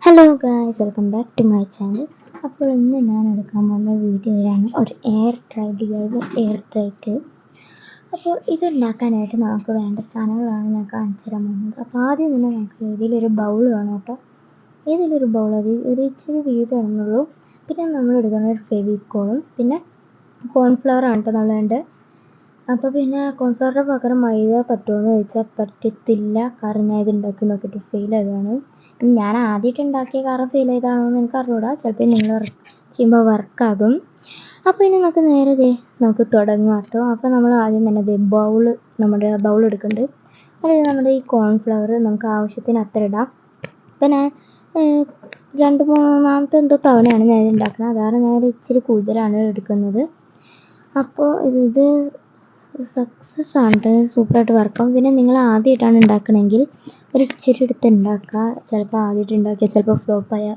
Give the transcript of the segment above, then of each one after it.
Hello guys, welcome back to my channel. അപ്പോൾ ഇന്ന് ഞാൻ എടുക്കാൻ പോകുന്ന വീഡിയോയാണ് ഒരു എയർ ട്രൈക്ക്. അപ്പോൾ ഇത് ഉണ്ടാക്കാനായിട്ട് നമുക്ക് വേണ്ട സാധനങ്ങളാണ് ഞാൻ കാണിച്ചു തരാൻ പോകുന്നത്. അപ്പോൾ ആദ്യം തന്നെ നമുക്ക് ഇതിലൊരു ബൗൾ വേണം കേട്ടോ. ഏതിലൊരു ബൗൾ അത് ഒരു ഇച്ചിരി വീതമാണെന്നുള്ളൂ. പിന്നെ നമ്മൾ എടുക്കുന്ന ഒരു ഫെവിക്കോളും പിന്നെ കോൺഫ്ലവർ ആണ് കേട്ടോ നമ്മൾ വേണ്ടത്. അപ്പോൾ പിന്നെ കോൺഫ്ലവറിൻ്റെ പകരം മൈദ പറ്റുമോയെന്ന് ചോദിച്ചാൽ പറ്റത്തില്ല, കാരണം ഞാൻ ഇത് ഉണ്ടാക്കി നോക്കിയിട്ട് ഫെയിൽ ആയതാണ്. ഞാൻ ആദ്യമായിട്ട് ഉണ്ടാക്കിയ കാരണം ഫെയിൽ ചെയ്താണോ എന്ന് എനിക്ക് അറിഞ്ഞൂടാ, ചിലപ്പോൾ നിങ്ങൾ ചെയ്യുമ്പോൾ വർക്കാകും. അപ്പോൾ ഇനി നമുക്ക് തുടങ്ങാം കേട്ടോ. അപ്പോൾ നമ്മൾ ആദ്യം തന്നെ നമ്മുടെ ബൗൾ എടുക്കുന്നുണ്ട്. അതിൽ നമ്മുടെ ഈ കോൺഫ്ലവർ നമുക്ക് ആവശ്യത്തിന് അത്ര ഇടാം. അപ്പോൾ ഞാൻ 2-3 എന്തോ തവണയാണ് ഞാൻ ഉണ്ടാക്കുന്നത്, അതാണ് ഞാൻ ഇച്ചിരി കൂടുതലാണ് എടുക്കുന്നത്. അപ്പോൾ ഇത് സക്സസ് ആണ്, സൂപ്പറായിട്ട് വർക്കാവും. പിന്നെ നിങ്ങൾ ആദ്യമായിട്ടാണ് ഉണ്ടാക്കണമെങ്കിൽ ഒരു ഇച്ചിരി എടുത്ത് ഉണ്ടാക്കുക. ചിലപ്പോൾ ആദ്യമായിട്ട് ഉണ്ടാക്കിയാൽ ചിലപ്പോൾ ഫ്ലോപ്പായ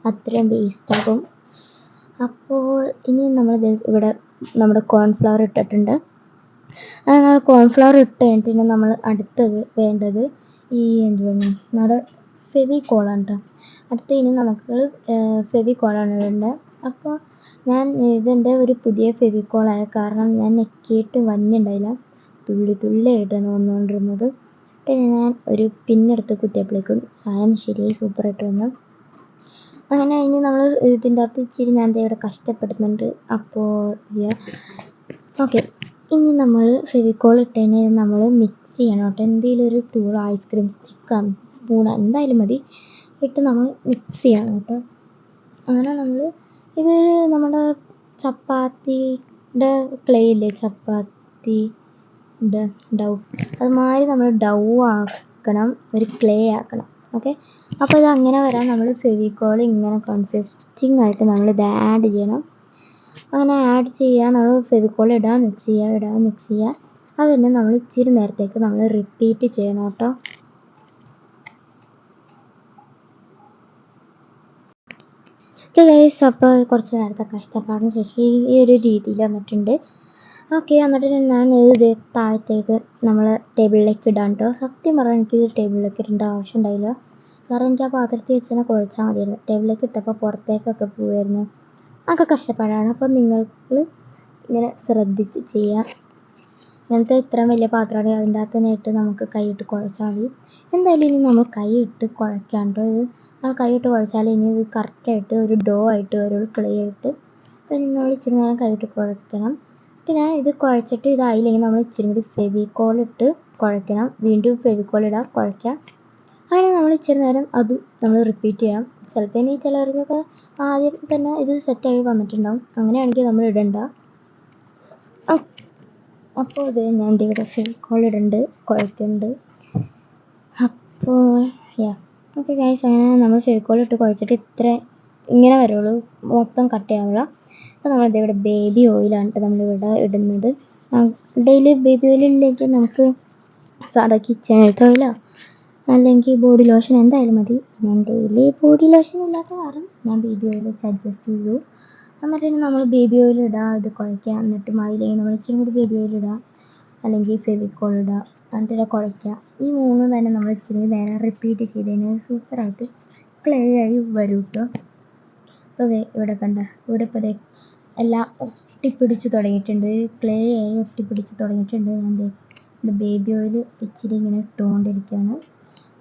അത്രയും വേസ്റ്റാകും. അപ്പോൾ ഇനി നമ്മൾ ഇവിടെ നമ്മുടെ കോൺഫ്ലവർ ഇട്ടിട്ടുണ്ട്. നമ്മൾ കോൺഫ്ലവർ ഇട്ട് കഴിഞ്ഞിട്ട് പിന്നെ നമ്മൾ അടുത്തത് വേണ്ടത് ഈ നമ്മുടെ ഫെവിക്കോളാണ് കേട്ടോ. അടുത്ത് ഇനി നമുക്ക് ഫെവിക്കോളാണ് വേണ്ടത്. അപ്പോൾ ഞാൻ ഇതെൻ്റെ ഒരു പുതിയ ഫെവിക്കോളായ കാരണം ഞാൻ നെക്കിയിട്ട് വന്നിട്ടുണ്ടായില്ല, തുള്ളിയായിട്ടാണ് വന്നുകൊണ്ടിരുന്നത്. പിന്നെ ഞാൻ ഒരു പിന്നെടുത്ത് കുത്തിയപ്പോഴേക്കും സാധനം ശരിയായി സൂപ്പറായിട്ട് വന്നു. അങ്ങനെ ഇനി നമ്മൾ ഇതിൻ്റെ അകത്ത് ഇച്ചിരി ഞാൻ ഇവിടെ കഷ്ടപ്പെടുന്നുണ്ട്. അപ്പോൾ ഓക്കെ, ഇനി നമ്മൾ ഫെവിക്കോൾ ഇട്ടതിന് നമ്മൾ മിക്സ് ചെയ്യണം കേട്ടോ. എന്തെങ്കിലും ഒരു ടൂൾ, ഐസ്ക്രീം സ്റ്റിക്ക്, സ്പൂൺ എന്തായാലും മതി, ഇട്ട് നമ്മൾ മിക്സ് ചെയ്യണം കേട്ടോ. അങ്ങനെ നമ്മൾ ഇത് നമ്മുടെ ചപ്പാത്തിയുടെ ക്ലേ ഇല്ലേ, ചപ്പാത്തിയുടെ ഡൗ, അതുമാതിരി നമ്മൾ ഡൗ ആക്കണം, ഒരു ക്ലേ ആക്കണം. ഓക്കെ, അപ്പോൾ ഇത് അങ്ങനെ വരാൻ നമ്മൾ ഫെവിക്കോൾ ഇങ്ങനെ കൺസിസ്റ്റിംഗ് ആയിട്ട് നമ്മളിത് ആഡ് ചെയ്യണം. അങ്ങനെ ആഡ് ചെയ്യാൻ നമ്മൾ ഫെവിക്കോൾ മിക്സ് ചെയ്യുക. അത് തന്നെ നമ്മൾ ഇച്ചിരി നേരത്തേക്ക് നമ്മൾ റിപ്പീറ്റ് ചെയ്യണം കേട്ടോ. ഓക്കെ ഗൈസ്, അപ്പോൾ കുറച്ച് നേരത്തെ കഷ്ടപ്പാടിന് ശേഷം ഈ ഒരു രീതിയിൽ വന്നിട്ടുണ്ട്. ഓക്കെ, എന്നിട്ട് ഞാൻ ഇത് താഴത്തേക്ക് നമ്മൾ ടേബിളിലേക്ക് ഇടാൻ കേട്ടോ. സത്യം പറഞ്ഞാൽ എനിക്കിത് ടേബിളിലേക്ക് ഇടേണ്ട ആവശ്യം ഉണ്ടായില്ല, കാരണം എനിക്ക് ആ പാത്രത്തിൽ വെച്ച് തന്നെ കുഴച്ചാൽ മതിയായിരുന്നു. ടേബിളിലേക്ക് ഇട്ടപ്പോൾ പുറത്തേക്കൊക്കെ പോവുമായിരുന്നു, അതൊക്കെ കഷ്ടപ്പാടാണ്. അപ്പോൾ നിങ്ങൾ ഇങ്ങനെ ശ്രദ്ധിച്ച് ചെയ്യുക. ഇങ്ങനത്തെ ഇത്രയും വലിയ പാത്രമാണ്, അതിൻ്റെ അകത്ത് തന്നെ ഇട്ട് നമുക്ക് കൈയിട്ട് കുഴച്ചാൽ മതി. എന്തായാലും ഇനി നമ്മൾ കൈയിട്ട് കുഴക്കാം കേട്ടോ. ഇത് നമ്മൾ കൈയിട്ട് കുഴച്ചാൽ ഇനി ഇത് കറക്റ്റായിട്ട് ഒരു ഡോ ആയിട്ട് വരുള്ളൂ, ക്ലേ ആയിട്ട്. അപ്പോൾ ഇനി നമ്മൾ ഇച്ചിരി നേരം കൈയിട്ട് കുഴക്കണം. പിന്നെ ഇത് കുഴച്ചിട്ട് ഇതായില്ലെങ്കിൽ നമ്മൾ ഇച്ചിരി കൂടി ഫെവിക്കോൾ ഇട്ട് കുഴക്കണം, വീണ്ടും ഫെവിക്കോൾ ഇടുക, കുഴക്കാം. അങ്ങനെ നമ്മൾ ഇച്ചിരി നേരം അത് നമ്മൾ റിപ്പീറ്റ് ചെയ്യാം. ചിലപ്പോൾ ഇനി ചിലർക്കൊക്കെ ആദ്യം തന്നെ ഇത് സെറ്റായി വന്നിട്ടുണ്ടാവും, അങ്ങനെയാണെങ്കിൽ നമ്മൾ ഇടണ്ട. അപ്പോൾ ഇത് ഞാൻ ഇവിടെ ഫെവിക്കോൾ ഇടുന്നുണ്ട്, കുഴക്കുന്നുണ്ട്. അപ്പോൾ ഓക്കെ ഗൈസ്, അങ്ങനെ നമ്മൾ ഫെവിക്കോൾ ഇട്ട് കുഴച്ചിട്ട് ഇങ്ങനെ വരുള്ളൂ, മൊത്തം കട്ട് ചെയ്യാനുള്ള. അപ്പോൾ നമ്മളിവിടെ ബേബി ഓയിലാണ് നമ്മളിവിടെ ഇടുന്നത്. ഡെയിലി ബേബി ഓയിലിലേക്ക് നമുക്ക് സാധാ കിച്ചൺ ഓയിലോ അല്ലെങ്കിൽ ബോഡി ലോഷൻ എന്തായാലും മതി. ഞാൻ ഡെയിലി ബോഡി ലോഷൻ ഇല്ലാത്ത കാരണം ഞാൻ ബേബി ഓയിൽ വെച്ച് അഡ്ജസ്റ്റ് ചെയ്തു. എന്നിട്ട് നമ്മൾ ബേബി ഓയിൽ ഇടുക, ഇത് കുഴയ്ക്കുക. എന്നിട്ട് അതിലേക്ക് നമ്മൾ ഇച്ചിരി കൂടി ബേബി ഓയിൽ ഇടുക, അല്ലെങ്കിൽ ഫെവിക്കോൾ ഇടുക, എന്നിട്ട് കുഴയ്ക്കുക. ഈ മൂന്നും തന്നെ നമ്മൾ ഇച്ചിരി നേരം റിപ്പീറ്റ് ചെയ്ത് കഴിഞ്ഞാൽ സൂപ്പറായിട്ട് ക്ലേ ആയി വരും കേട്ടോ. അപ്പോൾ ഇവിടെ കണ്ട, ഇവിടെ ഇപ്പോൾ എല്ലാം ഒട്ടിപ്പിടിച്ച് തുടങ്ങിയിട്ടുണ്ട്, ക്ലേ ആയി ഒട്ടിപ്പിടിച്ച് തുടങ്ങിയിട്ടുണ്ട്. ഞാൻ ബേബി ഓയിൽ ഇച്ചിരി ഇങ്ങനെ ഇട്ടുകൊണ്ടിരിക്കുകയാണ്.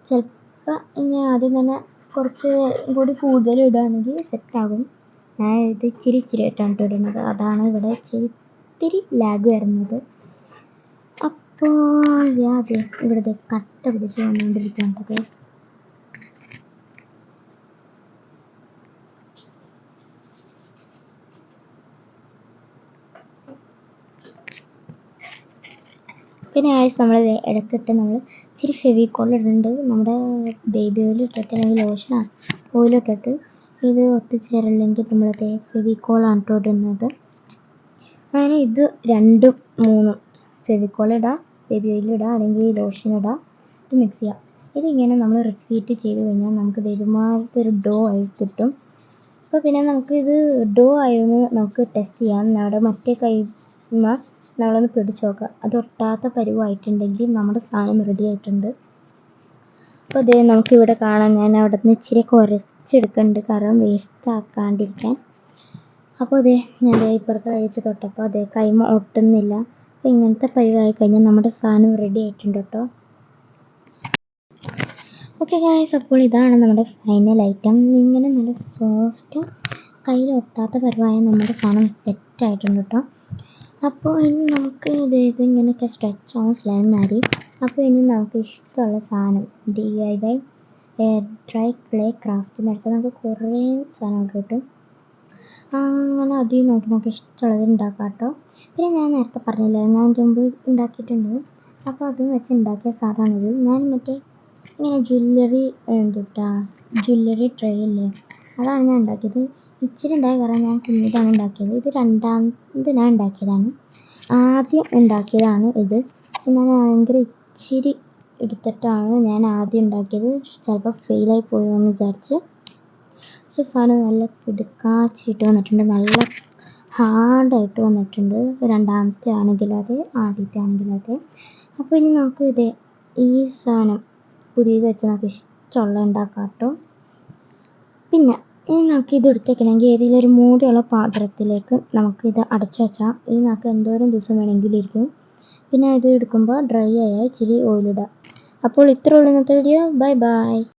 ചിലപ്പോൾ ഇനി ആദ്യം തന്നെ കുറച്ച് കൂടി കൂടുതൽ ഇടുകയാണെങ്കിൽ സെറ്റാകും. ഞാൻ ഇത് ഇച്ചിരി ആയിട്ടാണ് ഇടുന്നത്, അതാണ് ഇവിടെ ഇത്തിരി ലാഗ് വരുന്നത്. അപ്പോൾ ഇവിടെ കട്ട പിടിച്ച് വന്നുകൊണ്ടിരിക്കുകയാണ്. പിന്നെ നമ്മൾ ഇടയ്ക്കിട്ട് നമ്മൾ ഇച്ചിരി ഫെവിക്കോൾ ഇടുന്നുണ്ട്. നമ്മുടെ ബേബി ഓയിൽ ഇട്ടിട്ട് അല്ലെങ്കിൽ ലോഷനാണ് ഓയിലിട്ടിട്ട് ഇത് ഒത്തുചേരില്ലെങ്കിൽ നമ്മളത് ഫെവിക്കോളാണ് കേട്ടോ ഇടുന്നത്. അങ്ങനെ ഇത് 2-3 ഫെവിക്കോൾ ഇടുക, ബേബി ഓയിൽ ഇടുക, അല്ലെങ്കിൽ ലോഷൻ ഇടുക, ഇത് മിക്സ് ചെയ്യുക. ഇതിങ്ങനെ നമ്മൾ റിപ്പീറ്റ് ചെയ്ത് കഴിഞ്ഞാൽ നമുക്കിത് ഇതുമാതിരത്തെ ഒരു ഡോ ആയി കിട്ടും. അപ്പോൾ പിന്നെ നമുക്കിത് ഡോ ആയെന്ന് നമുക്ക് ടെസ്റ്റ് ചെയ്യാം. നമ്മുടെ മറ്റേ കൈമ നമ്മളൊന്ന് പിടിച്ച് നോക്കുക, അത് ഒട്ടാത്ത പരുവായിട്ടുണ്ടെങ്കിൽ നമ്മുടെ സാധനം റെഡി ആയിട്ടുണ്ട്. അപ്പോൾ നമുക്കിവിടെ കാണാം, ഞാൻ അവിടെ നിന്ന് ഇച്ചിരി അരിച്ചെടുക്കുന്നുണ്ട്, കാരണം വേസ്റ്റ് ആക്കാണ്ടിരിക്കാൻ. അപ്പോൾ അതെ ഞാൻ ഇപ്പുറത്ത് കഴിച്ച് തൊട്ടപ്പോൾ അതെ കൈമ ഒട്ടുന്നില്ല. അപ്പോൾ ഇങ്ങനത്തെ പരിവായി കഴിഞ്ഞാൽ നമ്മുടെ സാധനം റെഡി ആയിട്ടുണ്ട് കേട്ടോ. ഓക്കെ ഗായ്സ്, അപ്പോൾ ഇതാണ് നമ്മുടെ ഫൈനൽ ഐറ്റം. ഇങ്ങനെ നല്ല സോഫ്റ്റ് കയ്യിൽ ഒട്ടാത്ത പരിവായ നമ്മുടെ സാധനം സെറ്റായിട്ടുണ്ട് കേട്ടോ. അപ്പോൾ ഇനി നമുക്ക് ഇങ്ങനെയൊക്കെ സ്ട്രെച്ച് ആവും സ്ലൈം മാറി. അപ്പോൾ ഇനി നമുക്ക് ഇഷ്ടമുള്ള സാധനം DIY air dry clay craft എന്ന് വെച്ചാൽ നമുക്ക് കുറേ സാധനങ്ങൾ കിട്ടും. അങ്ങനെ അതിൽ നോക്കി നമുക്ക് ഇഷ്ടമുള്ളത് ഉണ്ടാക്കാം കേട്ടോ. പിന്നെ ഞാൻ നേരത്തെ പറഞ്ഞില്ലേ, ഞാൻ മുമ്പ് ഉണ്ടാക്കിയിട്ടുണ്ട്. അപ്പോൾ അതും വെച്ച് ഉണ്ടാക്കിയ സാധനമാണിത്. ഞാൻ മറ്റേ ഇങ്ങനെ ജ്വല്ലറി ട്രേ ഇല്ലേ, അതാണ് ഞാൻ ഉണ്ടാക്കിയത്. ഇച്ചിരി ഉണ്ടായ കാരണം ഞാൻ കുഞ്ഞിതാണ് ഉണ്ടാക്കിയത്. ഇത് രണ്ടാമത് ഞാൻ ഉണ്ടാക്കിയതാണ്. ആദ്യം ഉണ്ടാക്കിയതാണ് ഇത്. പിന്നെ ഞാൻ ഭയങ്കര ഇച്ചിരി എടുത്തിട്ടാണ് ഞാൻ ആദ്യം ഉണ്ടാക്കിയത്. ചിലപ്പോൾ ഫെയിലായി പോയോന്ന് വിചാരിച്ച്. പക്ഷെ സാധനം നല്ല കിടുക്കാച്ചിട്ട് വന്നിട്ടുണ്ട്, നല്ല ഹാർഡായിട്ട് വന്നിട്ടുണ്ട്. രണ്ടാമത്തെ ആണെങ്കിലത്, ആദ്യത്തെ ആണെങ്കിലത്. അപ്പോൾ ഇനി നമുക്ക് ഈ സാധനം പുതിയത് വെച്ച് നമുക്ക് ഇഷ്ടമുള്ള ഉണ്ടാക്കാം കേട്ടോ. പിന്നെ ഇനി നമുക്ക് ഇത് എടുത്തേക്കണമെങ്കിൽ ഏതെങ്കിലും ഒരു മൂടിയുള്ള പാത്രത്തിലേക്ക് നമുക്കിത് അടച്ചു വെച്ചാൽ ഇത് നമുക്ക് എന്തോരം ദിവസം വേണമെങ്കിലും ഇരിക്കും. പിന്നെ ഇത് എടുക്കുമ്പോൾ ഡ്രൈ ആയാൽ ഇച്ചിരി ഓയിലിടുക. അപ്പോൾ ഇത്രയുള്ള ഇന്നത്തെ വീഡിയോ. Bye bye.